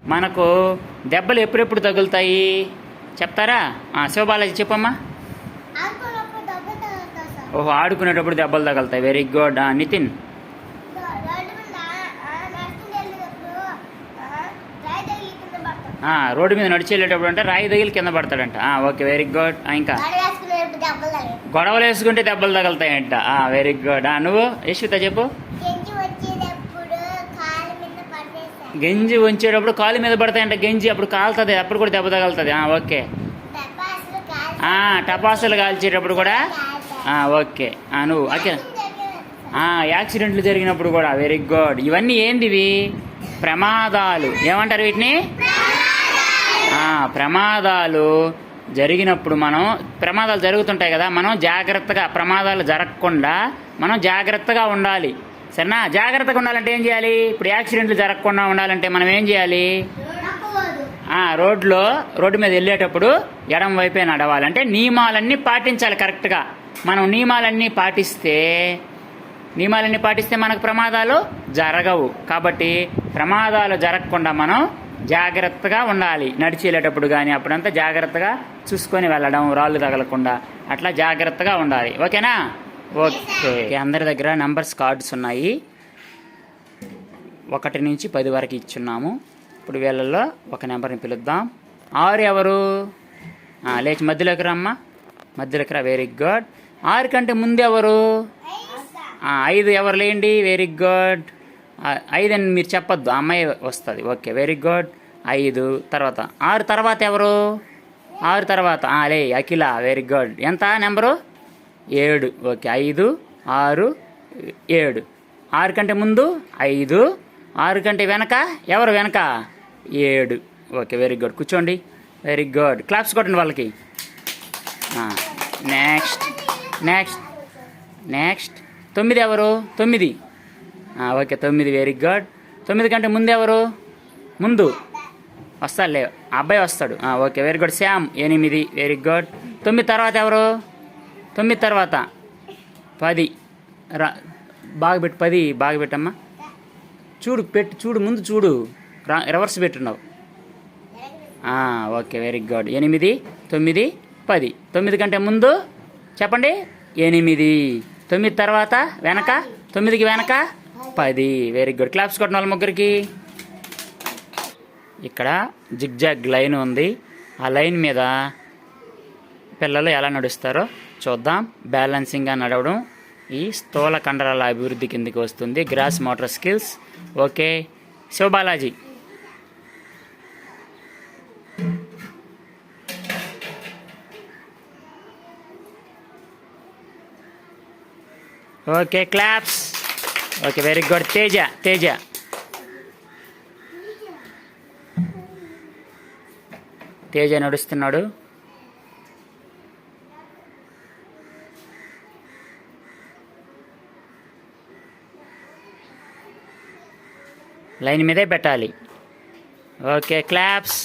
మనకు దెబ్బలు ఎప్పుడెప్పుడు తగులుతాయి చెప్తారా? శివబాలాజీ చెప్పమ్మా. ఆడుకున్నప్పుడు దెబ్బ తగులుతా సార్. ఓహో, ఆడుకునేటప్పుడు దెబ్బలు తగులుతాయి. Very good. నితిన్. రోడ్డు మీద నడుచుకుంటూ వెళ్ళేటప్పుడు రాయి తగిలి కింద పడతాం. రోడ్డు మీద నడిచి వెళ్ళేటప్పుడు అంటే రాయి తగిలి కింద పడతాడంట. Okay, very good. ఇంకా గడి వేసుకునేటప్పుడు దెబ్బలు తగిలి గొడవలు వేసుకుంటే దెబ్బలు తగులుతాయంట. Very good. నువ్వు యశ్విత చెప్పు. గెంజి వచ్చేటప్పుడు కాలు మీద పడేసాను. గెంజి ఉంచేటప్పుడు కాలు మీద పడతాయంట. గెంజి అప్పుడు కాలుతుంది, అప్పుడు కూడా దెబ్బ తగులుతుంది. ఓకే. టపాసులు కాలు టపాసులు కాల్చేటప్పుడు కూడా. ఓకే. నువ్వు ఓకే. యాక్సిడెంట్లు జరిగినప్పుడు కూడా. Very good. ఇవన్నీ ఏంటివి? ప్రమాదాలు. ఏమంటారు వీటిని? ప్రమాదాలు జరిగినప్పుడు ప్రమాదాలు జరుగుతుంటాయి కదా, మనం జాగ్రత్తగా, ప్రమాదాలు జరగకుండా మనం జాగ్రత్తగా ఉండాలి. సరేనా? జాగ్రత్తగా ఉండాలంటే ఏం చేయాలి? ఇప్పుడు యాక్సిడెంట్లు జరగకుండా ఉండాలంటే మనం ఏం చేయాలి? రోడ్డు మీద వెళ్ళేటప్పుడు ఎడం వైపే నడవాలి. అంటే నియమాలన్నీ పాటించాలి కరెక్ట్గా. మనం నియమాలన్నీ పాటిస్తే మనకు ప్రమాదాలు జరగవు. కాబట్టి ప్రమాదాలు జరగకుండా మనం జాగ్రత్తగా ఉండాలి. నడిచి వెళ్ళేటప్పుడు కానీ అప్పుడంతా జాగ్రత్తగా చూసుకొని వెళ్ళడం, రాళ్ళు తగలకుండా అట్లా జాగ్రత్తగా ఉండాలి. ఓకేనా? ఓకే. అందరి దగ్గర నంబర్స్ కార్డ్స్ ఉన్నాయి. 1 నుంచి 10 వరకు ఇచ్చున్నాము. ఇప్పుడు వీళ్ళల్లో ఒక నెంబర్ని పిలుద్దాం. 6 ఎవరు? లేచి మధ్యలోకి రమ్మా. మధ్యలోకి రా. Very good. 6 కంటే ముందు ఎవరు? 5 ఎవరు? లేండి. Very good. 5 అని మీరు చెప్పొద్దు, అమ్మాయి వస్తుంది. Okay, very good. 5 తర్వాత 6 తర్వాత ఎవరు? 6 తర్వాత లే అఖిల. Very good. ఎంత నెంబరు? 7. ఓకే, 5, 6, 7. 6 కంటే ముందు 5, 6 కంటే వెనక ఎవరు? వెనక 7. Okay, very good. కూర్చోండి. Very good. క్లాప్స్ కొట్టండి వాళ్ళకి. నెక్స్ట్ 9 ఎవరు? 9. ఓకే, 9. Very good. 9 కంటే ముందు ఎవరు? ముందు వస్తాడులే, అబ్బాయి వస్తాడు. Okay, very good. Shyam. 8. Very good. 9 తర్వాత ఎవరు? 9 తర్వాత 10. బాగా పెట్టు. 10 బాగా పెట్టమ్మా. చూడు ముందు చూడు. రివర్స్ పెట్టున్నావు. Okay, very good. 8, 9, 10. 9 కంటే ముందు చెప్పండి. 8. 9 తర్వాత వెనక, 9కి వెనక 10. Very good. క్లాప్స్ కొట్టిన వాళ్ళ ముగ్గురికి. ఇక్కడ జిగ్జాగ్ లైన్ ఉంది. ఆ లైన్ మీద పిల్లలు ఎలా నడుస్తారో చూద్దాం. బ్యాలెన్సింగ్గా నడవడం ఈ స్థూల కండరాల అభివృద్ధి కిందకి వస్తుంది. Gross motor skills. Okay, Shivabalaji. Okay, claps. Okay, very good. Teja. Teja నడుస్తున్నాడు. లైన్ మీదే పెట్టాలి. Okay, claps.